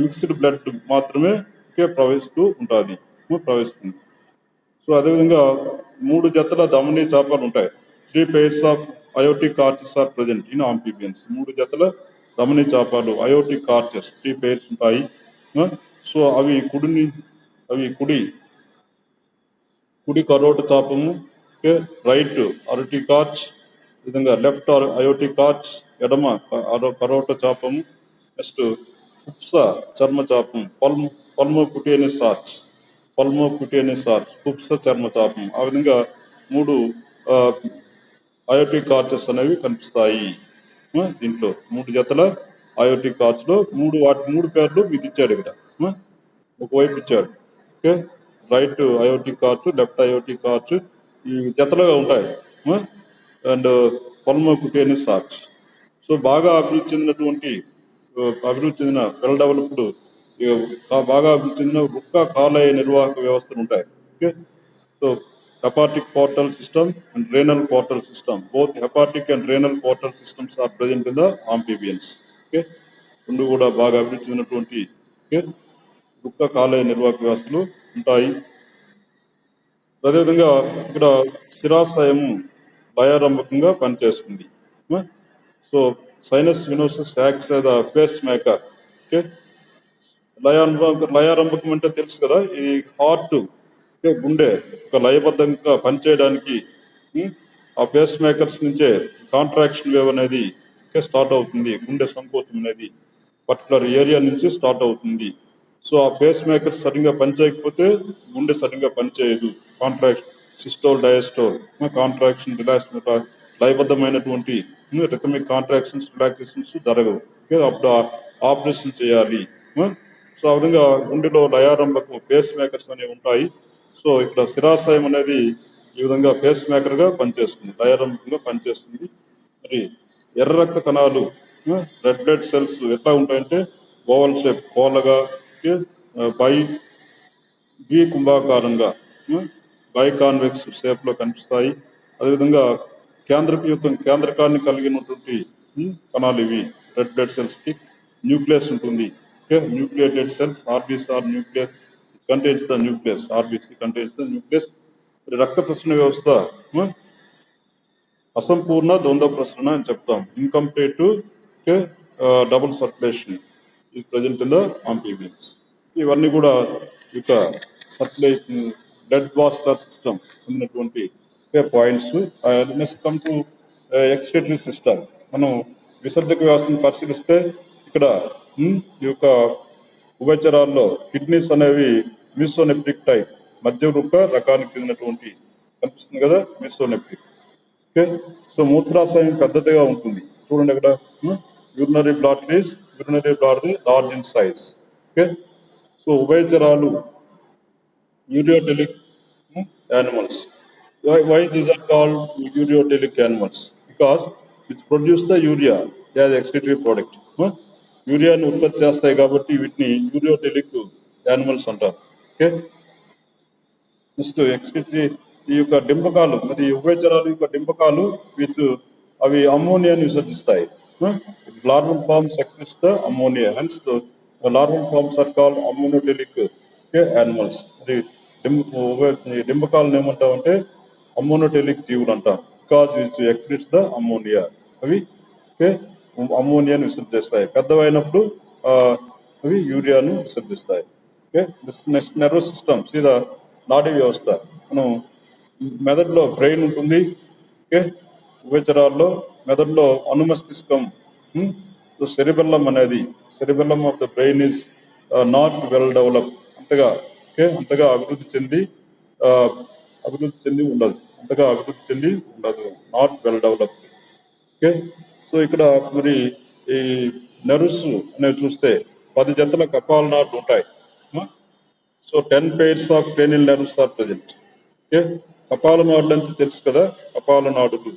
మిక్స్డ్ బ్లడ్ మాత్రమే ప్రవహిస్తుంది. సో అదేవిధంగా 3 జతల ధమనీ చాపలు ఉంటాయి. 3 pairs of aortic arches are present in amphibians. 3 జతల ధమనీ చాపాలు, అయోటిక్ ఆర్చెస్ 3 pairs ఉంటాయి. సో అవి కుడి కరోట చాపము, రైట్ అరోటిక్ ఆర్చ్, విధంగా లెఫ్ట్ అయోటిక్ ఆర్చ్, ఎడమ కరోట చాపము. నెక్స్ట్ కుప్స చర్మ చాపం, పల్మోకుటేనియస్ ఆర్చ్, కుప్స చర్మ చాపం. ఆ విధంగా 3 అయోటిక్ ఆర్చెస్ అనేవి కనిపిస్తాయి. దీంట్లో 3 జతల అయోటిక్ ఆర్చ్ లో వాటి 3 పేర్లు మీకు ఇచ్చాడు ఇక్కడ, ఒకవైపు ఇచ్చాడు. Okay right aortic arch, left aortic arch ఈ జతలుగా ఉంటాయి. And పల్మోకుటేనియస్ arch. సో బాగా అభివృద్ధి చెందిన వెల్ డెవలప్డ్, బాగా అభివృద్ధి చెందిన వృక్క కాలేయ నిర్వాహక వ్యవస్థలు ఉంటాయి. Okay so hepatic portal system and renal portal system, both hepatic and renal portal systems are present in the amphibians. Okay రెండు కూడా బాగా అభివృద్ధి చెందినటువంటి వృక్క కాలేయ నిర్వాహక వ్యవస్థలు ఉంటాయి. అదేవిధంగా ఇక్కడ శిరాశయము లయారంభకంగా పనిచేస్తుంది. So sinus venosus acts as the pacemaker. Okay లయారంభకం అంటే తెలుసు కదా, ఈ హార్ట్ గుండె ఒక లయబద్ధంగా పనిచేయడానికి ఆ పేస్ మేకర్స్ నుంచే కాంట్రాక్షన్ వేవ్ అనేది స్టార్ట్ అవుతుంది. గుండె సంకోచం అనేది పర్టికులర్ ఏరియా నుంచి స్టార్ట్ అవుతుంది. సో ఆ పేస్ మేకర్స్ సరిగ్గా పనిచేయకపోతే గుండె సరిగ్గా పనిచేయదు. సిస్టోల్, డయాస్టోల్, కాంట్రాక్షన్, రిలాక్సేషన్, లయబద్ధమైనటువంటి రిథమిక్ కాంట్రాక్షన్స్, రిలాక్సేషన్స్ జరగవు. అప్పుడు ఆపరేషన్ చేయాలి. సో ఆ విధంగా గుండెలో లయారంభకం పేస్ మేకర్స్ అనేవి ఉంటాయి. సో ఇక్కడ శిరాశయం అనేది ఈ విధంగా పేస్ మేకర్ గా పనిచేస్తుంది, లయారంభకంగా పనిచేస్తుంది. మరి ఎర్ర రక్త కణాలు, రెడ్ బ్లడ్ సెల్స్ ఎట్లా ఉంటాయంటే ఓవల్ షేప్, కోలగా బై ద్వి కుంభాకారంగా బై కాన్వెక్స్ షేప్ లో కనిపిస్తాయి. అదేవిధంగా కేంద్రకాన్ని కలిగినటువంటి కణాలు ఇవి. రెడ్ బ్లడ్ సెల్స్ కి న్యూక్లియస్ ఉంటుంది. Nucleated cells RBC are nucleus contains the nucleus. RBC contains the nucleus. రక్త ప్రసరణ వ్యవస్థ అసంపూర్ణ ద్వంద్వ ప్రసరణ అని చెప్తాం. Incomplete double circulation is present in the amphibians. ఇవన్నీ కూడా ఇక సర్క్యులేషన్ బ్లడ్ వాస్కులర్ సిస్టమ్ ఉన్నటువంటి points. Next come to excretory system. మనం విసర్జక వ్యవస్థను పరిశీలిస్తే ఇక్కడ ఈ యొక్క ఉభయచరాల్లో కిడ్నీస్ అనేవి మీసోనెఫ్రిక్ టైప్ మధ్యరూప రకానికి చెందినటువంటి కనిపిస్తుంది కదా, మీసోనెఫ్రిక్. ఓకే, సో మూత్రాశయం పెద్దదిగా ఉంటుంది. చూడండి అక్కడ urinary bladder large in size. Okay, so ఉభయచరాలు ureotelic animals. Why these are called ureotelic animals? Because it produce the urea as excretory product. యూరియాని ఉత్పత్తి చేస్తాయి కాబట్టి వీటిని యూరియోటెలిక్ యానిమల్స్ అంటారు. ఓకే, నెక్స్ట్ ఎక్స్క్రిటరీ ఈ యొక్క డింపకాలు, మరి ఉభయచరాలు యొక్క డింపకాలు అవి అమ్మోనియాని విసర్జిస్తాయి. Larval forms excretes the ammonia, hence larval forms are called ammonotelic animals. మరి డింపకాలను ఏమంటామంటే అమ్మోనోటెలిక్ జీవులు అంటాం. Because it excretes the ammonia. అవి అమ్మోనియాను విసర్జిస్తాయి. పెద్దవైనప్పుడు అవి యూరియాను విసర్జిస్తాయి. ఓకే, నెక్స్ట్ నర్వస్ సిస్టమ్ సీదా నాడీ వ్యవస్థ. మనం మెదడులో బ్రెయిన్ ఉంటుంది. ఓకే, ఉభయచరాల్లో మెదడులో అనుమస్తిష్కం, సెరిబెల్లం అనేది, cerebellum of the brain is not well develop. అంతగా అభివృద్ధి చెంది ఉండదు. Not well developed. Okay, so ఇక్కడ మరి ఈ నర్వ్స్ అనేవి చూస్తే 10 జతల కపాల నాడులు ఉంటాయి. So 10 pairs of cranial nerves are present. Okay, కపాల నాడులు అంటే తెలుసు కదా, కపాల నాడులు.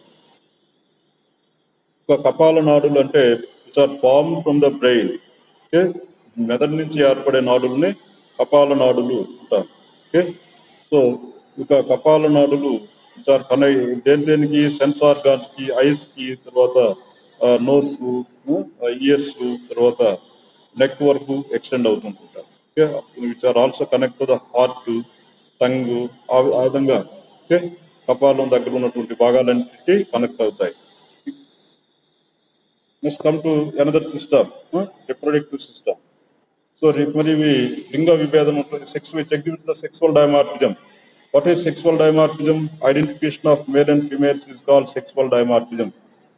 కపాల నాడులు అంటే which are form from the brain. Okay, మెదడు నుంచి ఏర్పడే నాడుల్ని కపాల నాడులు అంటారు. ఓకే, సో ఇక కపాల నాడులు దేనికి సెన్స్ ఆర్గాన్స్ కి, ఐస్ కి, తర్వాత నోస్, ఇయర్స్, తర్వాత నెక్ వరకు ఎక్స్టెండ్ అవుతుంటారు. Okay, which are also connect to the heart, tongue, ఆ విధంగా ఓకే కపాలం దగ్గర ఉన్నటువంటి భాగాలన్నిటికీ కనెక్ట్ అవుతాయి. Next come to another system, reproductive system. So మరి ఇవి లింగ విభేదం ఉంటుంది. Sexual dimorphism. What is sexual dimorphism? Identification of male and females is called sexual dimorphism.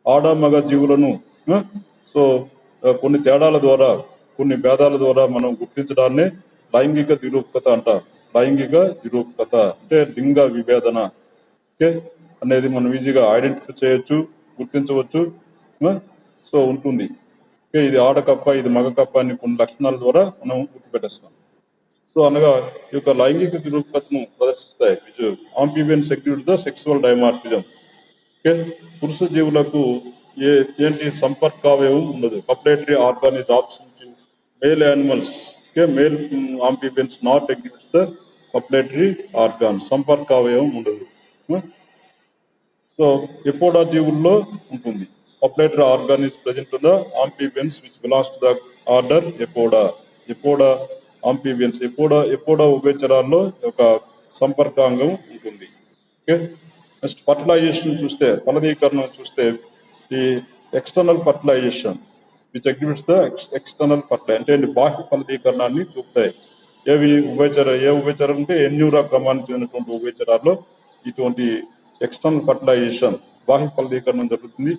ఆడ మగ జీవులను కొన్ని తేడాల ద్వారా, కొన్ని భేదాల ద్వారా మనం గుర్తించడాన్ని లైంగిక నిరూపకత అంటారు. లైంగిక నిరూపకత అంటే లింగ విభేదన అనేది మనం ఈజీగా ఐడెంటిఫై చేయొచ్చు, గుర్తించవచ్చు. సో ఉంటుంది. ఇది ఆడకప్ప, ఇది మగ కప్ప అని కొన్ని లక్షణాల ద్వారా మనం గుర్తుపెట్టేస్తాం. సో అనగా ఈ యొక్క లైంగిక నిరూపకతను ప్రదర్శిస్తాయి. Amphibians exhibit the sexual dimorphism. Okay, పురుష జీవులకు ఏంటి సంపర్కావయవం ఉండదు. Copulatory organ is absent in male animals. Okay, male amphibians not exhibits the copulatory organ. సంపర్కావయవం ఉండదు. సో ఎపోడా జీవుల్లో ఉంటుంది. Copulatory organ is present in the amphibians which belongs to the order Apoda amphibians. Apoda ఉభయచరాల్లో ఒక సంపర్కాంగం ఉంటుంది. Okay, next fertilisation చూస్తే, ఫలదీకరణం చూస్తే, ఈ external fertilization which exhibits the external fertilization అంటే బాహ్య ఫలదీకరణాన్ని చూపుతాయి. ఏ ఉభయచరం అంటే ఎన్యూరా క్రమానికి చెందినటువంటి ఉభయచరాల్లో ఇటువంటి ఎక్స్టర్నల్ ఫర్టిలైజేషన్, బాహ్య ఫలదీకరణం జరుగుతుంది.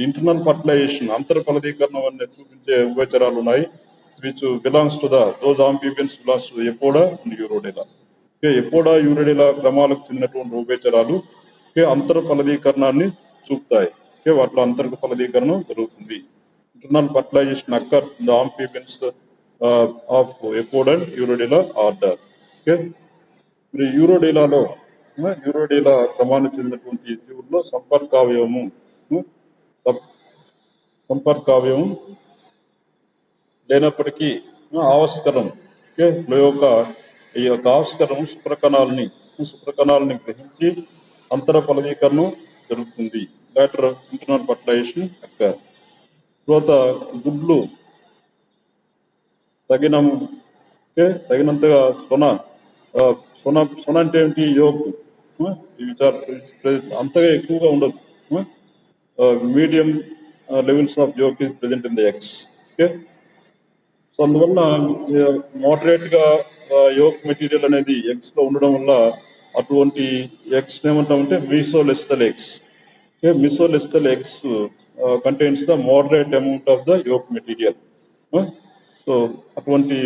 ఇంటర్నల్ ఫర్టిలైజేషన్, అంతర్ ఫలదీకరణం అనేది చూపించే ఉభయచరాలు ఉన్నాయి. which belongs to those amphibians belongs to Apoda and Urodela. Apoda Urodela క్రమాలకు చెందినటువంటి ఉభయచరాలు అంతర్ ఫలదీకరణాన్ని చూపుతాయి. వాటిలో అంతర్గ ఫలదీకరణం జరుగుతుంది. Internal fertilization occur the amphibians of Apoda and Urodela order. మరి యూరోడెలా క్రమానికి చెందినటువంటి జీవుల్లో సంపర్కావయవం లేనప్పటికీ ఆవస్కరం ఓకే, ఈ యొక్క ఆస్కరం శుక్రకణాలని గ్రహించి అంతర ఫలదీకరణం జరుగుతుంది. Later internal fertilization occur. తర్వాత గుడ్లు తగినంతగా ఆ, సొన అంటే ఏంటి? యోగ్. ఇవి అంతగా ఎక్కువగా ఉండదు. Medium levels of yolk is present in the eggs. Okay, so అందువల్ల మోడరేట్ గా యోగ్ మెటీరియల్ అనేది ఎగ్స్ లో ఉండడం వల్ల అటువంటి ఎగ్స్ ఏమంటామంటే మీసోలెస్థల్ eggs. Mesolethal eggs contains the moderate amount of the yolk material. So అటువంటి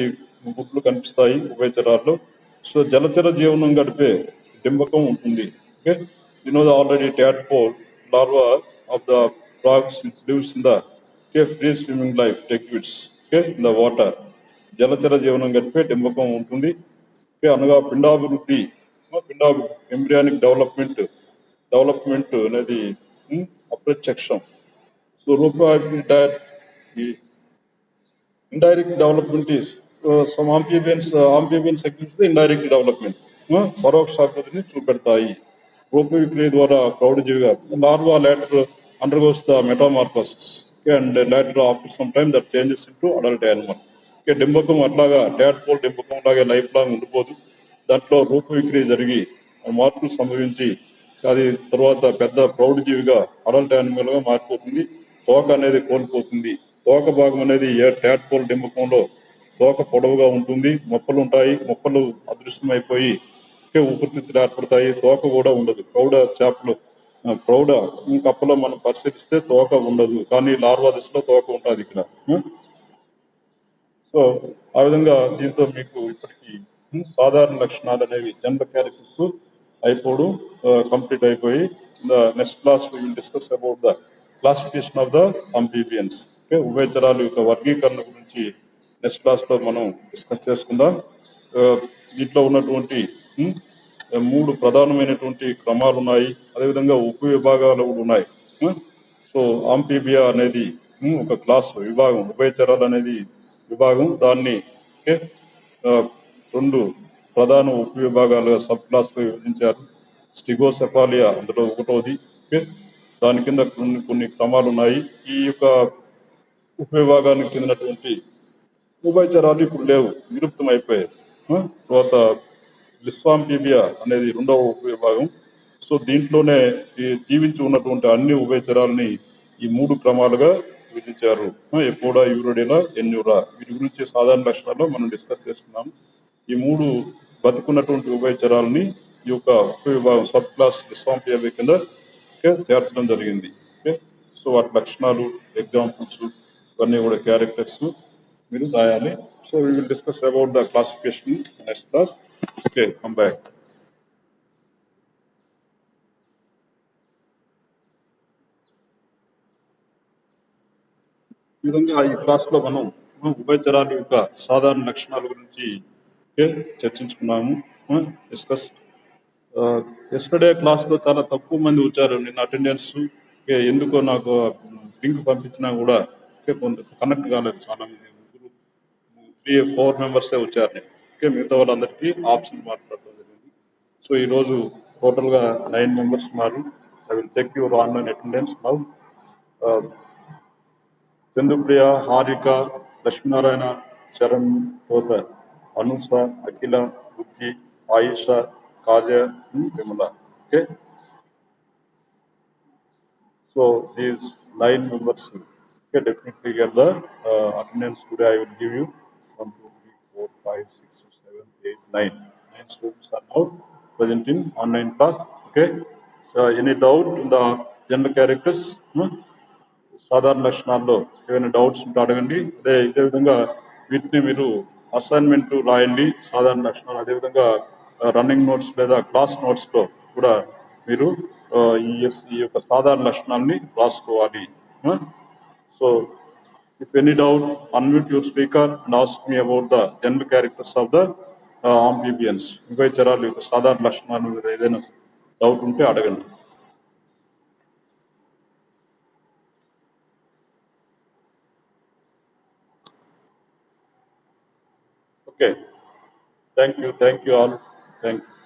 గుడ్లు కనిపిస్తాయి ఉభయచరాల్లో. సో జలచర జీవనం గడిపే డింబకం ఉంటుంది. Okay, already tadpole larva of the frogs which lives in the free swimming life liquids, in the water. జలచర జీవనం గడిపే డింబకం ఉంటుంది. అనగా పిండాభివృద్ధి, ఎంబ్రియానిక్ డెవలప్మెంట్ అనేది అప్రత్యక్షం. So indirect development is some amphibians exhibit the indirect development. పరోక్ష అభివృద్ధిని చూపెడతాయి. రూప విక్రియ ద్వారా ప్రౌఢజీవిగా larva later undergoes the metamorphosis, and later after some time that changes into adult animal. డింబకం అట్లాగా tadpole డింబకం లాగే లైఫ్ లాంగ్ ఉండిపోదు. దాంట్లో రూప విక్రియ జరిగి మార్పులు సంభవించి అది తర్వాత పెద్ద ప్రౌఢజీవిగా అడల్ట్ యానిమల్ గా మారిపోతుంది. తోక అనేది కోల్పోతుంది. తోక భాగం అనేది tadpole డింబకంలో తోక పొడవుగా ఉంటుంది. మొప్పలు ఉంటాయి. మొప్పలు అదృశ్యమైపోయి ఊపిరితిత్తులు ఏర్పడతాయి. తోక కూడా ఉండదు. ప్రౌఢ కప్పలో మనం పరిశీలిస్తే తోక ఉండదు, కానీ లార్వా దశలో తోక ఉంటుంది ఇక్కడ. సో ఆ విధంగా దీంతో మీకు ఇప్పటికీ సాధారణ లక్షణాలు అనేవి జనరల్ క్యారెక్టర్స్ అయిపోవడం కంప్లీట్ అయిపోయి, next class we will discuss about the classification of the amphibians. ఉభయచరాల యొక్క వర్గీకరణ గురించి నెక్స్ట్ క్లాస్ లో మనం డిస్కస్ చేసుకుందాం. దీంట్లో ఉన్నటువంటి 3 ప్రధానమైనటువంటి క్రమాలు ఉన్నాయి. అదేవిధంగా ఉప విభాగాలు కూడా ఉన్నాయి. సో ఆంఫీబియా అనేది ఒక క్లాస్ విభాగం, ఉభయచరాలు అనేది విభాగం. దాన్ని 2 ప్రధాన ఉప విభాగాలుగా సబ్ క్లాస్ లో విభజించారు. స్టిగోసెఫాలియా అందులో ఒకటోది. దాని కింద కొన్ని క్రమాలు ఉన్నాయి. ఈ యొక్క ఉప విభాగానికి చెందినటువంటి ఉభయచరాలు ఇప్పుడు లేవు, విలుప్తం అయిపోయాయి. తర్వాత లిస్సాంఫీబియా అనేది 2వ ఉప విభాగం. సో దీంట్లోనే ఈ జీవించి ఉన్నటువంటి అన్ని ఉభయచరాలని ఈ 3 క్రమాలుగా విభజించారు. ఎపోడా, యూరోడేలా, ఎన్యూరా. వీటి గురించి సాధారణ లక్షణాల్లో మనం డిస్కస్ చేసుకున్నాం. ఈ 3 బతుకున్నటువంటి ఉభయచరాలని ఈ యొక్క ఉప విభాగం సబ్ క్లాస్ లిస్సాంఫీబియా కింద చేర్చడం జరిగింది. సో వాటి లక్షణాలు, ఎగ్జాంపుల్స్ ఇవన్నీ కూడా క్యారెక్టర్స్ మీరు రాయాలి. So we will discuss about the classification next class. Okay, come back. ఈ విధంగా ఈ క్లాస్ లో మనం ఉభయచరాల యొక్క సాధారణ లక్షణాల గురించి చర్చించుకున్నాము, డిస్కస్. ఎస్టర్డే క్లాస్ లో చాలా తక్కువ మంది వచ్చారు. నిన్న అటెండెన్స్ ఎందుకో నాకు లింక్ పంపించినా కూడా కొంత కనెక్ట్ కాలేదు. చాలా మంది 3-4 మెంబర్సే వచ్చారు. మిగతా వాళ్ళందరికీ ఆప్షన్ మాట్లాడడం జరిగింది. సో ఈరోజు టోటల్గా 9 మెంబర్స్ ఉన్నారు. I will check your online attendance now. Chandrapriya, Harika, Lakshminarayana, Charan, Kota, Anusha, Akhila, Buddhi, Ayusha, Kaja, Vimala. Okay, so these 9 members, okay, definitely get the attendance today. I will give you 1, 2, 3, 4, 5, 6, 7, 8, 9. 9 students are now present in online class. Okay, any doubt in the general characters? సాధారణ లక్షణాల్లో ఏమైనా doubts ఉంటే అడగండి. ఇదే విధంగా వీటిని మీరు assignment రాయండి, సాధారణ లక్షణాలు. అదేవిధంగా రన్నింగ్ నోట్స్ లేదా క్లాస్ నోట్స్లో కూడా మీరు ఈ యొక్క సాధారణ లక్షణాలని రాసుకోవాలి. So if any doubt, unmute your speaker and ask me about the general characters of the amphibians. ఉభయచరాల యొక్క సాధారణ లక్షణాలు మీద ఏదైనా డౌట్ ఉంటే అడగండి. Okay. Thank you all. Thank you.